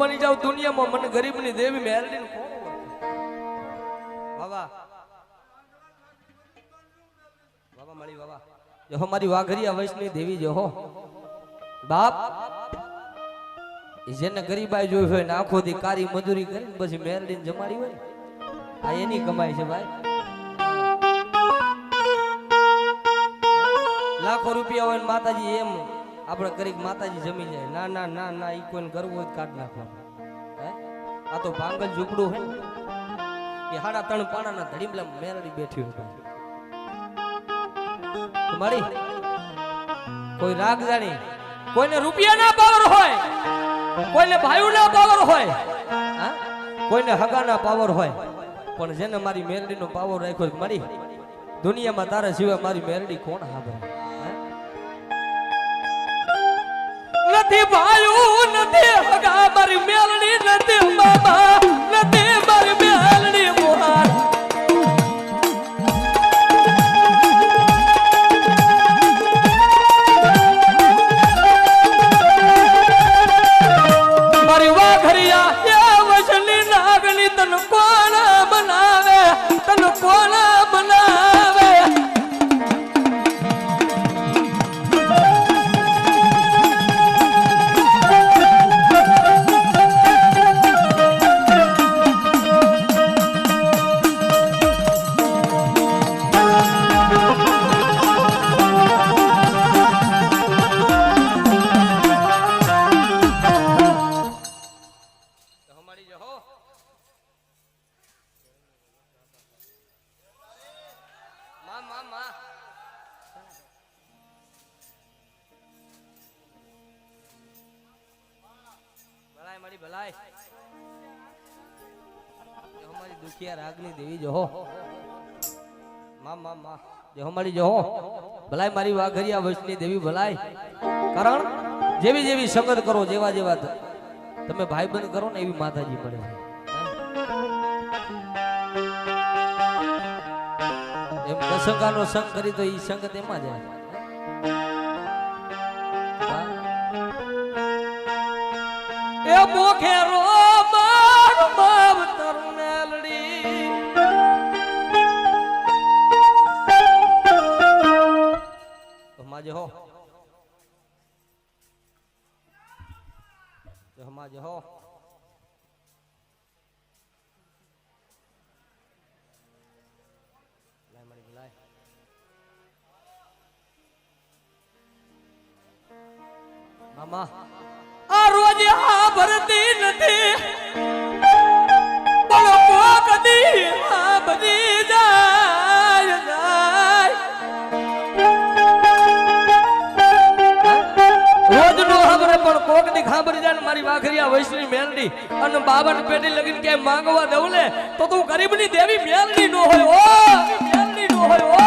બની જાવ દુનિયામાં મને ગરીબની દેવી મેલડીને કોણ બાબા બાબા મળી બાબા જો મારી વાઘરિયા વૈષ્ણવી દેવી જો હો બાપ જેને ગરીબાઈ જોઈ હોય ને આખો દી કારી મજૂરી કરીને પછી મેલડીને જમાડી હોય આ એની કમાઈ છે ભાઈ લાખો રૂપિયા હોય ને માતાજી એમ આપણે કરી માતાજી જમી જાય ના ના ના ના ઈ કોઈને કરવું હોય કાઢ નાખવાનું હે આ તો ભાંગલ ઝૂકડું હે એ 3.5 પાણાના ધડીમલા મેલડી બેઠી હોય મારી કોઈ રાગ જાણી કોઈને રૂપિયા ના પાવર હોય કોઈને ભાઈઓ ના પાવર હોય કોઈને હગા ના પાવર હોય પણ જેને મારી મેલડીનો પાવર રાખ્યો મારી દુનિયામાં તારા સિવાય મારી મેલડી કોણ સાંભળે નથી ભાઈઓ નથી હગા મારી મેલડી નથી બાબા નથી મારી મેલડી મોહાર મારી વાઘરિયા વસલી નાગની તન કોણ બનાવે તન કોણ બનાવે हमारी दुखिया रागनी देवी जो हो मां मां मां जो हमारी जो हो भलाई मारी वाघरिया वैष्णवी देवी भलाई कारण जेवी जेवी संगत करो जेवा जेवा तमे भाई बंद करो ने एवी माताजी पड़े एम कसंगानो संग करी तो ई संगत एमा जाय ए मोखे रो मार माव तरनेलड़ी हमाजे हो जो हमाजे हो लाई मड़ी लाई मामा आ रोज हा भरती नदी पण कदी हा भरी જાય જાય રોજ નો ખબરે પણ કોક ની ખબર જાય મારી વાઘરિયા વૈષ્ણવી મેલડી અને બાબાને પેટી લગીને કે માંગવા દવલે તો તું ગરીબની દેવી મેલડી નો હોય ઓ મેલડી નો હોય ઓ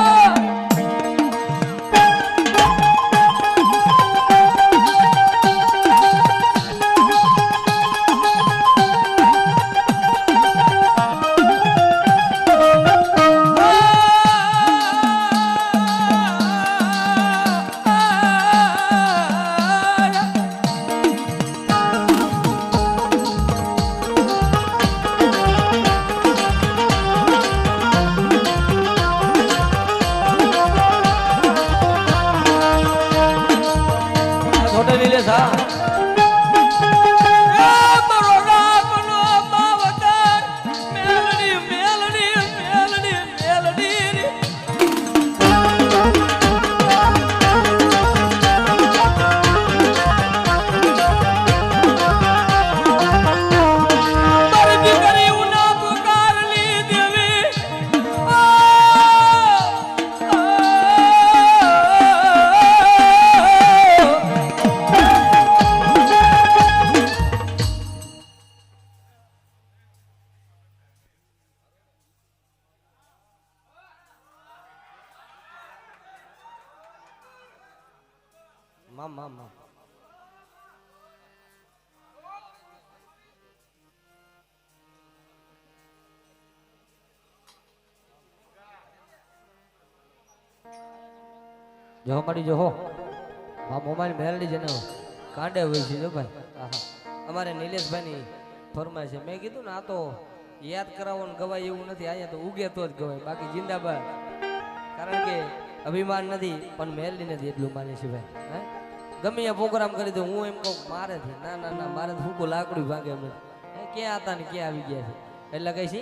मामा जो हमारी जो हो मोबाइल मेलडी जने कांडे हुई जो भाई અમારે નિલેશભાઈની ફરમાય છે. મેં કીધું ને આ તો યાદ કરાવો ને ગવાય એવું નથી, અહીંયા તો ઉગે તો જ ગવાય, બાકી જિંદાબાદ. કારણ કે અભિમાન નથી પણ મેલડી નથી એટલું માને છે ભાઈ. હે ગમે એ પ્રોગ્રામ કરી દો, હું એમ કહું મારે થી ના ના ના મારે ફૂકું લાકડું ભાગે અમે ક્યાં હતા ને ક્યાં આવી ગયા છે. એટલે કઈ છે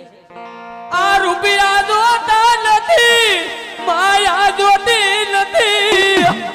આ રૂપિયા જોતા નથી, માયા જોતી નથી.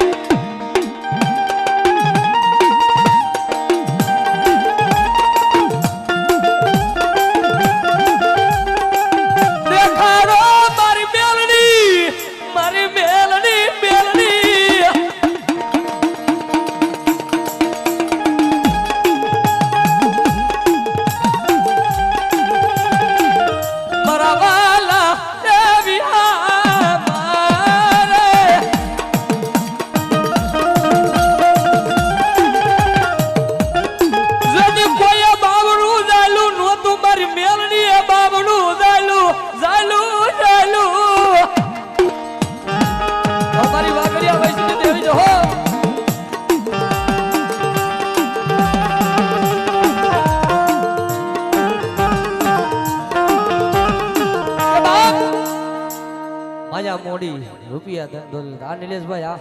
મોડી રૂપિયા આ નિલેશભાઈ આ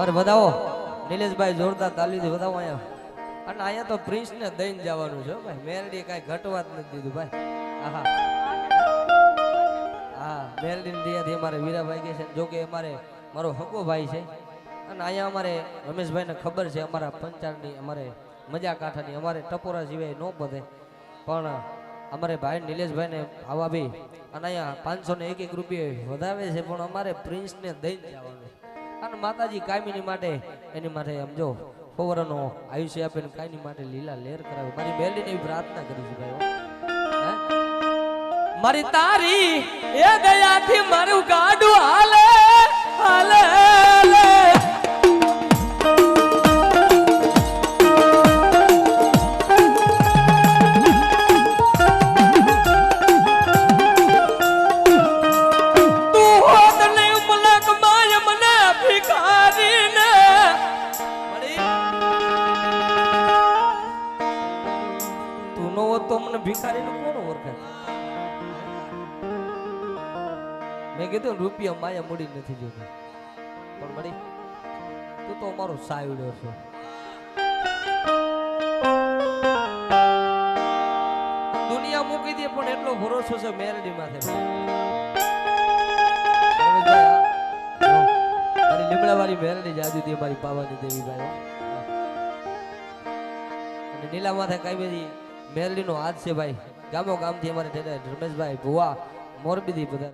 અરે વધાવો નિલેશભાઈ જોરદાર તાલીથી વધાવો અહીંયા. અને અહીંયા તો પ્રિન્સ ને દઈને જવાનું છે ભાઈ, મેલડી કઈ ઘટવા જ નથી દીધું ભાઈ. હા હા મેલડી ને દિયાથી અમારે વીરાભાઈ કે છે, જો કે અમારે મારો હકો ભાઈ છે. અને અહીંયા અમારે રમેશભાઈને ખબર છે અમારા પંચાળની અમારે મજા કાંઠાની અમારે ટપોરા સિવાય ન બધે, પણ અમારે ભાઈ નિલેશભાઈને આવા બી અને અહીંયા 501 રૂપિયા વધાવે છે, પણ અમારે પ્રિન્સને દઈને જવાનું. અને માતાજી કાયમીની માટે એની માટે સમજો ફોવરનો આયુષ્ય આપે ને કાયમી માટે લીલા લેર કરાવે. મારી મેલડીને એવી પ્રાર્થના કરી છે ભાઈ. મારી તારી એ દયાથી મારું ગાડું હાલે હાલે તો મને ભિખારીને કોણ ઓળખે. મેં કીધું રૂપિયા માયા મૂડી નથી જોતી, પણ મળી તું તો અમારો સાયડો છો. દુનિયા મૂકી દે પણ એટલો ભરોસો છે મેલડી માથે. મારી લીમડા વાળી મેલડી જાજુ દે મારી પાવાની દેવી ભાઈ. અને નીલા માથે કઈ બધી મેલડીનો હાથ છે ભાઈ. ગામો ગામથી અમારે રમેશભાઈ ભુવા મોરબીથી બધા